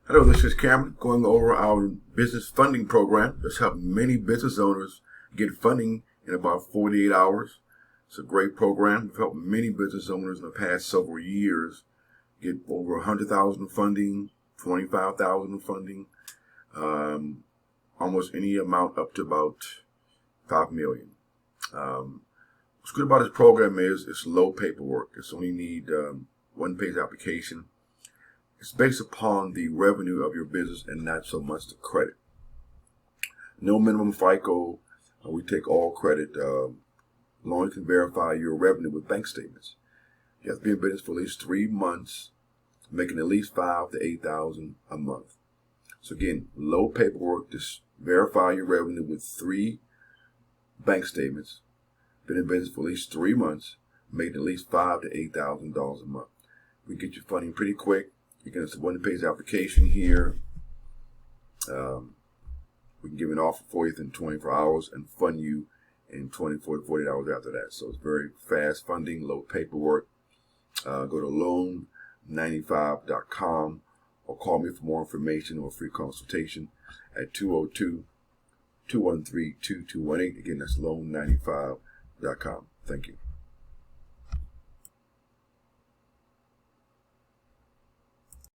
Hello, this is Cameron going over our business funding program that's helped many business owners get funding in about 48 hours. It's a great program. We've helped many business owners in the past several years get over $100,000 funding, $25,000 funding, almost any amount up to about $5 million. What's good about this program is it's low paperwork. It's only need one-page application. It's based upon the revenue of your business and not so much the credit. No minimum FICO. We take all credit. Loan can verify your revenue with bank statements. You have to be in business for at least 3 months, making at least $5,000 to $8,000 a month. So again, low paperwork. Just verify your revenue with 3 bank statements. Been in business for at least 3 months, making at least $5,000 to $8,000 a month. We get your funding pretty quick. You can just one-page application here. We can give an offer for you within 24 hours and fund you in 24 to 48 hours after that. So it's very fast funding, low paperwork. Go to loan95.com or call me for more information or a free consultation at 202-213-2218. Again, that's loan95.com. Thank you.